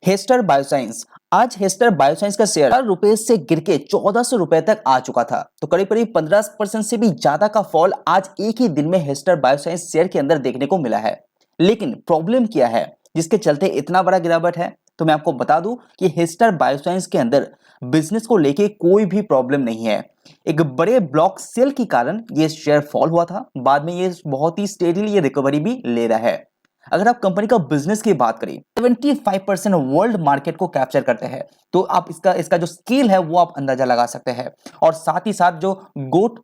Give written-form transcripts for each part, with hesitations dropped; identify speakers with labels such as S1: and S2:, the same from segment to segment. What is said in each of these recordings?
S1: Hester bioscience. आज Hester bioscience का share ₹4 से गिर के ₹1400 तक आ चुका था। तो करीब करीब 15% से भी ज्यादा का फॉल आज एक ही दिन में हेस्टर बायोसाइंस शेयर के अंदर देखने को मिला है। लेकिन प्रॉब्लम क्या है जिसके चलते इतना बड़ा गिरावट है? तो मैं आपको बता दूं कि हेस्टर बायोसाइंस के अंदर बिजनेस को लेके कोई भी प्रॉब्लम नहीं है। एक बड़े ब्लॉक सेल के कारण ये शेयर फॉल हुआ था। बाद में ये बहुत ही स्टेडीली ये रिकवरी भी ले रहा है। अगर आप कंपनी का बिजनेस की बात करें, 75% वर्ल्ड मार्केट को कैप्चर करते हैं। तो आप इसका इसका जो स्केल है वो आप अंदाजा लगा सकते हैं। और साथ ही साथ जो गोट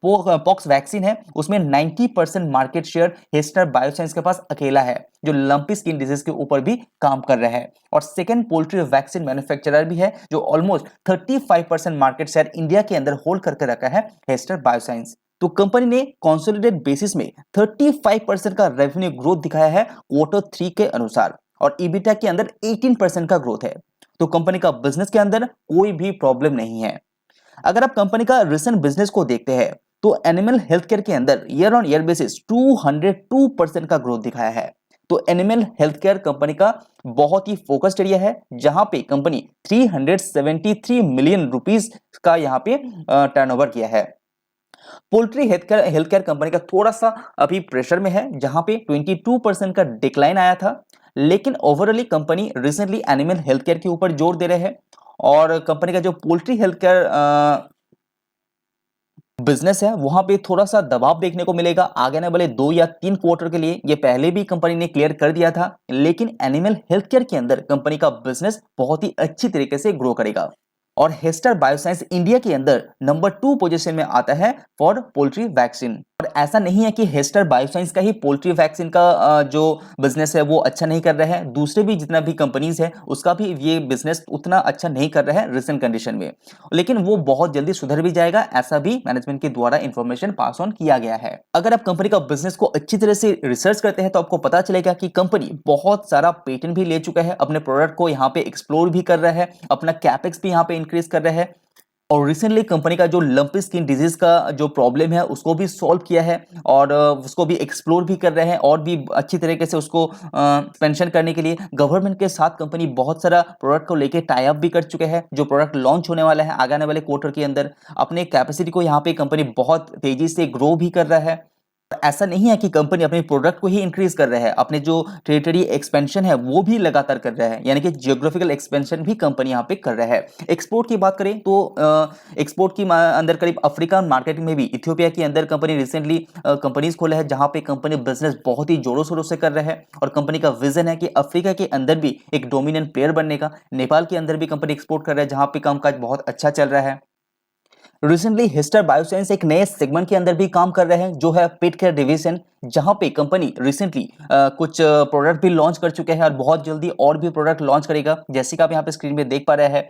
S1: पॉक्स वैक्सीन है उसमें 90% मार्केट शेयर हेस्टर बायोसाइंस के पास अकेला है, जो लंपी स्किन डिजीज के ऊपर भी काम कर रहा है। और सेकेंड पोल्ट्री वैक्सीन मैन्युफैक्चरर भी है, जो ऑलमोस्ट 35% मार्केट शेयर इंडिया के अंदर होल्ड करके रखा है हेस्टर बायोसाइंस। तो कंपनी ने कंसोलिडेटेड बेसिस में 35% का रेवेन्यू ग्रोथ दिखाया है Q3 के अनुसार, और ईबिटा के अंदर 18% का ग्रोथ है। तो कंपनी का बिजनेस के अंदर कोई भी प्रॉब्लम नहीं है। अगर आप कंपनी का रिसेंट बिजनेस को देखते हैं तो एनिमल हेल्थ केयर के अंदर ईयर ऑन ईयर बेसिस 202% का ग्रोथ दिखाया है। तो एनिमल हेल्थ केयर कंपनी का बहुत ही फोकस्ड एरिया है, जहां पे कंपनी 373 मिलियन रुपीस का यहां पे टर्नओवर किया है। पोल्ट्री हेल्थ केयर कंपनी का थोड़ा सा अभी प्रेशर में है, जहां पे 22% का डिक्लाइन आया था। लेकिन overally company recently animal health care के ऊपर जोर दे रहे हैं, और कंपनी का जो पोल्ट्री हेल्थ केयर बिजनेस है वहां पे थोड़ा सा दबाव देखने को मिलेगा आगे आने वाले 2 या 3 क्वार्टर के लिए। ये पहले भी कंपनी ने क्लियर कर दिया था। लेकिन एनिमल हेल्थ केयर के अंदर कंपनी का बिजनेस बहुत ही अच्छी तरीके से ग्रो करेगा। और हेस्टर बायोसाइंस इंडिया के अंदर नंबर 2 पोजीशन में आता है फॉर पोल्ट्री वैक्सीन। और ऐसा नहीं है कि हेस्टर बायोसाइंस का ही पोल्ट्री वैक्सीन का जो बिजनेस है वो अच्छा नहीं कर रहा है। दूसरे भी जितना भी कंपनीज है उसका भी ये बिजनेस उतना अच्छा नहीं कर रहा है रिसेंट कंडीशन में। लेकिन वो बहुत जल्दी सुधर भी जाएगा, ऐसा भी मैनेजमेंट के द्वारा इंफॉर्मेशन पास ऑन किया गया है। अगर आप कंपनी का बिजनेस को अच्छी तरह से रिसर्च करते हैं तो आपको पता चलेगा कि कंपनी बहुत सारा पेटेंट भी ले चुका है, अपने प्रोडक्ट को यहाँ पे एक्सप्लोर भी कर रहा है, अपना कैपेक्स भी यहाँ पे इंक्रीज कर रहा है। और रिसेंटली कंपनी का जो लंपी स्किन डिजीज का जो प्रॉब्लम है उसको भी सॉल्व किया है, और उसको भी एक्सप्लोर भी कर रहे हैं, और भी अच्छी तरीके से उसको एक्सपेंशन करने के लिए गवर्नमेंट के साथ कंपनी बहुत सारा प्रोडक्ट को लेके टाई अप भी कर चुके हैं, जो प्रोडक्ट लॉन्च होने वाला है आगे आने वाले क्वार्टर के अंदर। अपने कैपेसिटी को यहाँ पे कंपनी बहुत तेजी से ग्रो भी कर रहा है। ऐसा नहीं है कि कंपनी अपने प्रोडक्ट को ही इंक्रीज कर रहा है, अपने जो टेरिटरी एक्सपेंशन है वो भी लगातार कर रहा है, यानी कि जियोग्राफिकल एक्सपेंशन भी कंपनी यहाँ पे कर रहा है। एक्सपोर्ट की बात करें तो एक्सपोर्ट की अंदर करीब अफ्रीका मार्केट में भी इथियोपिया के अंदर कंपनी रिसेंटली कंपनीज खोला है, जहां पे कंपनी बिजनेस बहुत ही जोरों शोरों से कर रहा है। और कंपनी का विजन है कि अफ्रीका के अंदर भी एक डोमिनेंट प्लेयर बनने का। नेपाल के अंदर भी कंपनी एक्सपोर्ट कर रहा है, जहां पे कामकाज बहुत अच्छा चल रहा है। रिसेंटली हेस्टर बायोसाइंस एक नए सेगमेंट के अंदर भी काम कर रहे हैं, जो है पेट केयर डिवीजन, जहां पे कंपनी रिसेंटली कुछ प्रोडक्ट भी लॉन्च कर चुके हैं और बहुत जल्दी और भी प्रोडक्ट लॉन्च करेगा। जैसे कि आप यहाँ पे स्क्रीन पे देख पा रहे हैं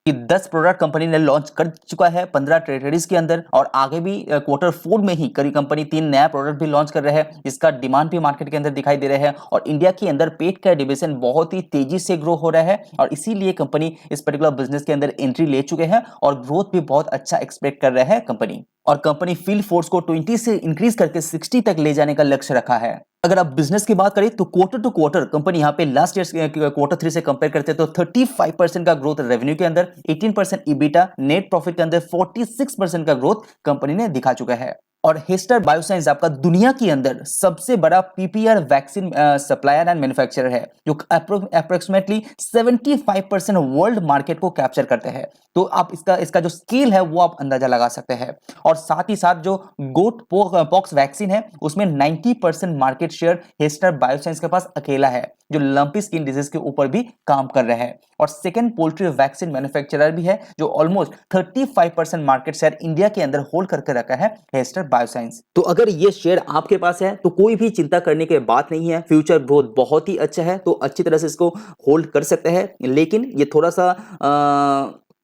S1: कि 10 प्रोडक्ट कंपनी ने लॉन्च कर चुका है 15 टेरिटरीज के अंदर, और आगे भी Q4 में ही करीब कंपनी 3 नया प्रोडक्ट भी लॉन्च कर रहे हैं, जिसका डिमांड भी मार्केट के अंदर दिखाई दे रहा है। और इंडिया के अंदर पेट केयर डिवीजन बहुत ही तेजी से ग्रो हो रहा है, और इसीलिए कंपनी इस पर्टिकुलर बिजनेस के अंदर एंट्री ले चुके हैं, और ग्रोथ भी बहुत अच्छा एक्सपेक्ट कर रहा है कंपनी। और कंपनी फील्ड फोर्स को 20 से इंक्रीज करके 60 तक ले जाने का लक्ष्य रखा है। अगर आप बिजनेस की बात करें तो क्वार्टर टू क्वार्टर कंपनी यहाँ पे लास्ट ईयर Q3 से कंपेयर करते हैं तो 35% का ग्रोथ रेवेन्यू के अंदर, 18% ईबिटा, नेट प्रॉफिट के अंदर 46% का ग्रोथ कंपनी ने दिखा चुका है। और हेस्टर बायोसाइंस आपका दुनिया के अंदर सबसे बड़ा PPR vaccine supplier and manufacturer है, जो अप्रोक्सीमेटली 75% वर्ल्ड मार्केट को कैप्चर करते हैं। तो आप इसका जो स्केल है वो आप अंदाजा लगा सकते हैं। और साथ ही साथ जो गोट पॉक्स वैक्सीन है उसमें 90% मार्केट शेयर हेस्टर बायोसाइंस के पास अकेला है, जो लंपी स्किन डिजीज के ऊपर भी काम कर रहा है। और सेकेंड पोल्ट्री वैक्सीन मैन्युफैक्चरर भी है, जो ऑलमोस्ट 35% मार्केट शेयर इंडिया के अंदर होल्ड करके रखा है हेस्टर बायोसाइंस। तो अगर ये शेयर आपके पास है तो कोई भी चिंता करने की बात नहीं है, फ्यूचर ग्रोथ बहुत ही अच्छा है, तो अच्छी तरह से इसको होल्ड कर सकते हैं। लेकिन ये थोड़ा सा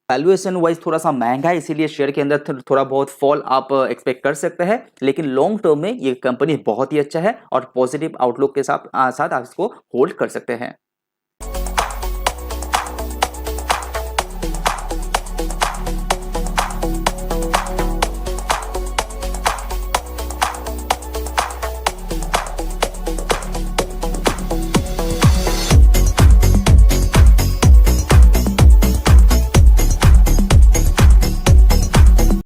S1: वैल्यूएशन वाइज थोड़ा सा महंगा है, इसीलिए शेयर के अंदर थोड़ा बहुत फॉल आप एक्सपेक्ट कर सकते हैं। लेकिन लॉन्ग टर्म में ये कंपनी बहुत ही अच्छा है, और पॉजिटिव आउटलुक के साथ आप इसको होल्ड कर सकते हैं।